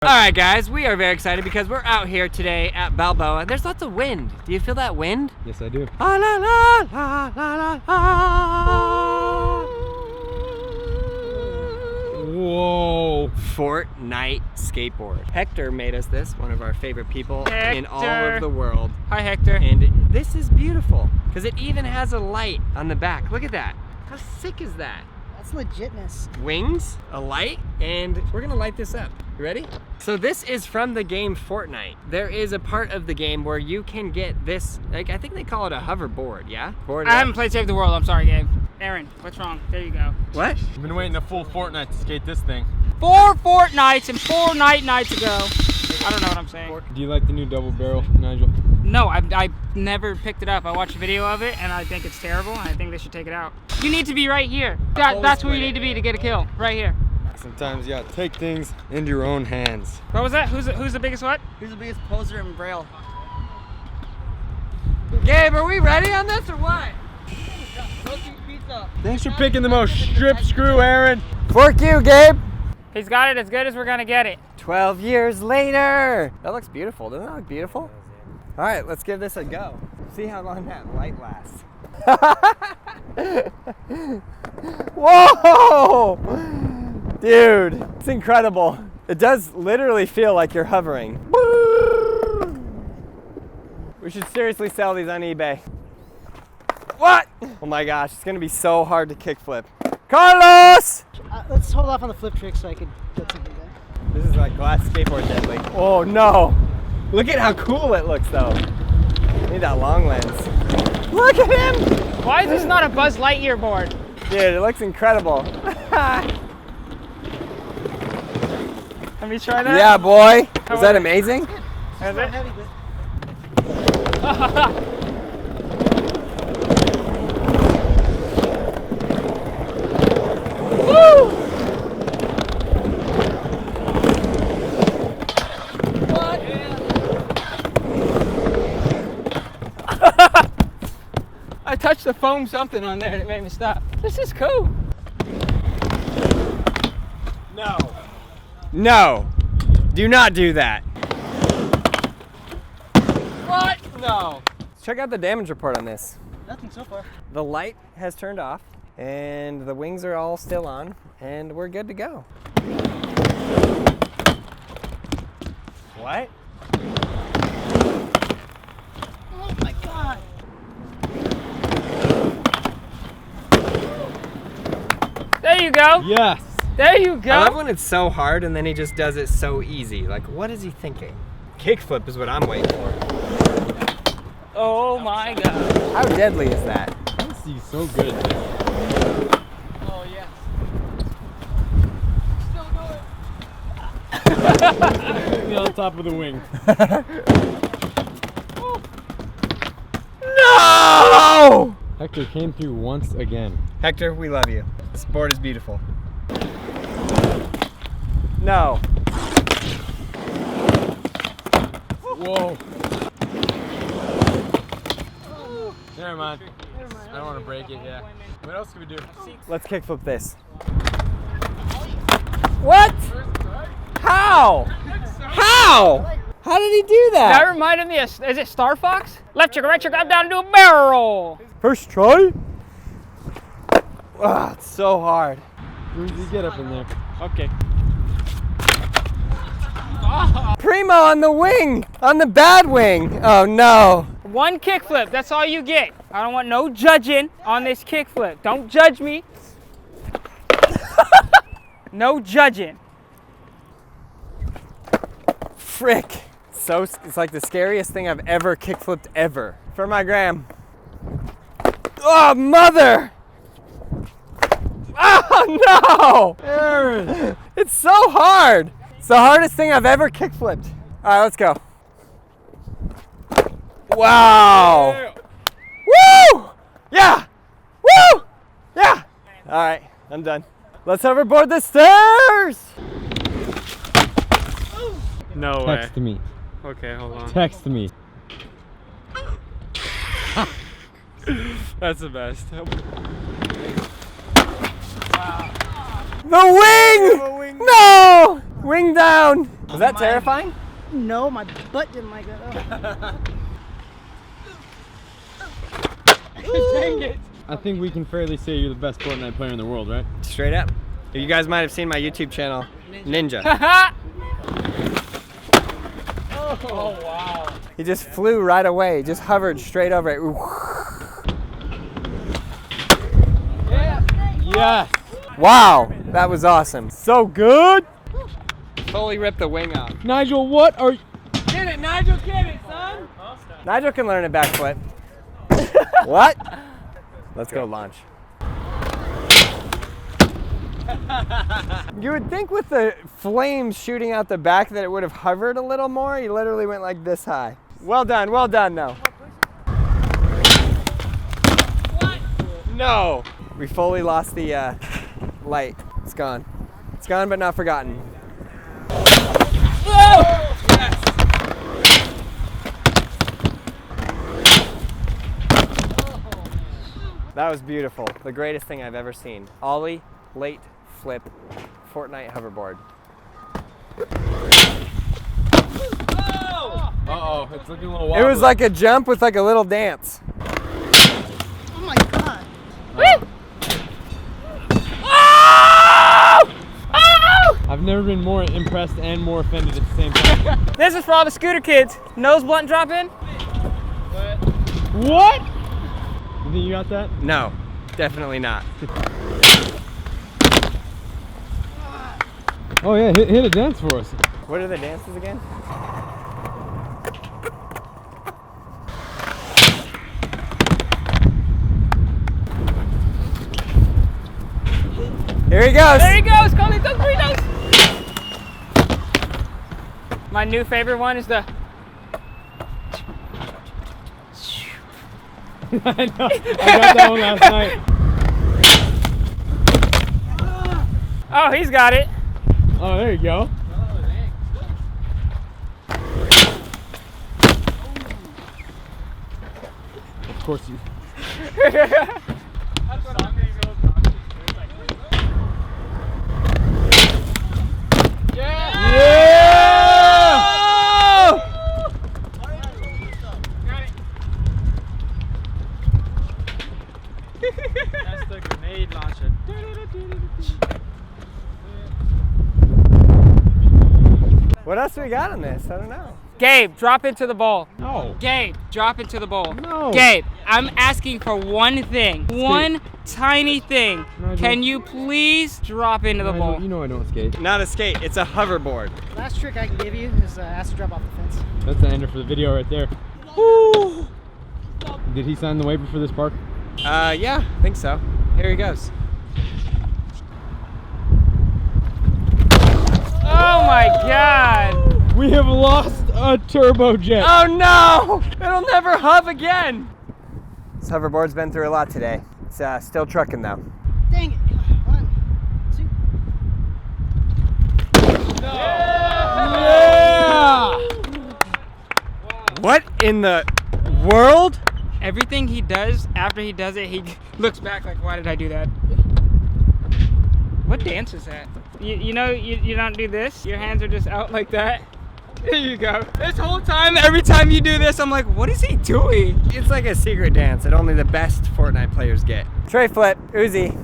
Alright guys, we are very excited because we're out here today at Balboa. There's lots of wind. Do you feel that wind? Yes, I do. La la la la la la. Whoa. Fortnite skateboard. Hector made us this, one of our favorite people in all Hector. of the world. Hi, Hector. And this is beautiful because it even has a light on the back. Look at that. How sick is that? That's legitness. Wings, a light, and we're gonna light this up. You ready? So this is from the game Fortnite. There is a part of the game where you can get this, like I think they call it a hoverboard, yeah? I haven't played Save the World. I'm sorry, Gabe. Aaron, what's wrong? There you go. What? I've been waiting a full Fortnite to skate this thing. 4 Fortnites and 4 nights ago. I don't know what I'm saying. Do you like the new double barrel, Nigel? No, I never picked it up. I watched a video of it and I think it's terrible and I think they should take it out. You need to be right here. That's where you need to be to get a kill. Right here. Sometimes you gotta take things into your own hands. What was that? Who's the biggest what? Who's the biggest poser in Braille? Gabe, are we ready on this or what? Thanks for picking the most strip screw, Aaron. Fork you, Gabe. He's got it as good as we're gonna get it. 12 years later. That looks beautiful. Doesn't that look beautiful? All right, let's give this a go. See how long that light lasts. Whoa! Dude, it's incredible. It does literally feel like you're hovering. We should seriously sell these on eBay. What? Oh my gosh, it's gonna be so hard to kickflip. Carlos! Let's hold off on the flip trick so I can get something done. This is like glass skateboard deadly. Oh no! Look at how cool it looks though. I need that long lens. Look at him! Why is this not a Buzz Lightyear board? Dude, it looks incredible. Let me try that. Yeah, boy. Was that amazing? Is it? Heavy, but Woo! I touched the foam something on there and it made me stop. This is cool. No. No. Do not do that. What? No. Let's check out the damage report on this. nothing so far. The light has turned off and the wings are all still on and we're good to go. What? Oh my God. There you go. Yes. There you go. I love when it's so hard and then he just does it so easy. Like, what is he thinking? Kickflip is what I'm waiting for. Oh my God. How deadly is that? I see so good at this. Oh yes. Be on top of the wing. No! Hector came through once again. Hector, we love you. This board is beautiful. No. Whoa. Never mind. I don't want to break it, yeah. What else can we do? Let's kickflip this. What? How? How? How did he do That that? reminded me of, is it Star Fox? Left trigger, right trigger, up, down, do a barrel roll. First try? Ah, it's so hard. You get up in there. Okay. Primo on the wing, on the bad wing. Oh no. One kickflip, that's all you get. I don't want no judging on this kickflip. Don't judge me. No judging. Frick. It's like the scariest thing I've ever kickflipped ever. For my gram. Oh, mother! Oh no! Aaron! It's so hard. It's the hardest thing I've ever kickflipped. All right, let's go. Wow! Woo! Yeah! Woo! Yeah! All right, I'm done. Let's hoverboard the stairs! No way. Text me. Okay, hold on. Text me. That's the best. The wing! No! Wing down! Was that terrifying? No, my butt didn't like it. Dang it. I think we can fairly say you're the best Fortnite player in the world, right? Straight up. You guys might have seen my YouTube channel, Ninja. Oh, wow. He just flew right away, just hovered straight over it. Yes. Wow, that was awesome. So good. Fully ripped the wing off. Nigel, what are you? Get it, Nigel, get it, son. Nigel can learn a backflip. What? Let's go launch. You would think with the flames shooting out the back that it would have hovered a little more. He literally went like this high. Well done though. What? No. We fully lost the light. It's gone. It's gone but not forgotten. Whoa! Yes. That was beautiful. The greatest thing I've ever seen. Ollie, late, flip, Fortnite hoverboard. Uh-oh, it's looking a little wobbly. It was like a jump with like a little dance. Oh my god. Woo! I've never been more impressed and more offended at the same time. This is for all the scooter kids. Nose blunt drop in. What? You think you got that? No, definitely not. Oh yeah, hit a dance for us. What are the dances again? Here he goes. There he goes, Carlitos Burritos. My new favorite one is the. I know, I got that one last night. Oh, he's got it. Oh, there you go. Of course you. That's the grenade launcher. What else we got on this? I don't know. Gabe, drop into the bowl. No. Gabe, drop into the bowl. No. Gabe, I'm asking for one thing. One tiny thing. Nigel. Can you please drop into the Nigel, bowl? you know I don't skate. Not a skate, it's a hoverboard. Last trick I can give you is ask to drop off the fence. That's the ender for the video right there. Woo! Did he sign the waiver for this park? Yeah, I think so. Here he goes. Oh my god! We have lost a turbojet. Oh no! It'll never hub again! This hoverboard's been through a lot today. It's still trucking though. Dang it. 1, 2. Yeah! What in the world? Everything he does, after he does it, he looks back like, why did I do that? What dance is that? You know, you don't do this? Your hands are just out like that? There you go. This whole time, every time you do this, I'm like, what is he doing? It's like a secret dance that only the best Fortnite players get. Tray flip, Uzi.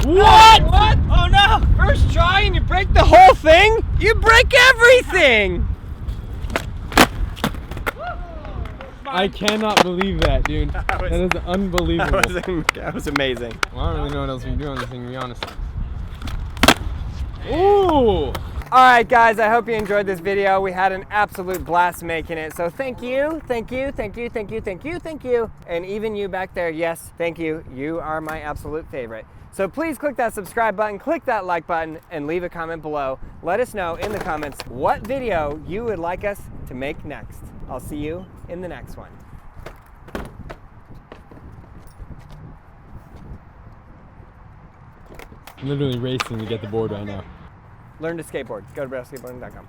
What? What? Oh no! First try and you break the whole thing? You break everything! I cannot believe that, dude. That is unbelievable. That was amazing. Well, I don't really know what else we can do on this thing, to be honest. Ooh! Alright guys, I hope you enjoyed this video. We had an absolute blast making it. So thank you, thank you, thank you, thank you, thank you, thank you. And even you back there, yes, thank you. You are my absolute favorite. So please click that subscribe button, click that like button, and leave a comment below. Let us know in the comments what video you would like us to make next. I'll see you in the next one. I'm literally racing to get the board right now. Learn to skateboard. Go to BrailleSkateboarding.com.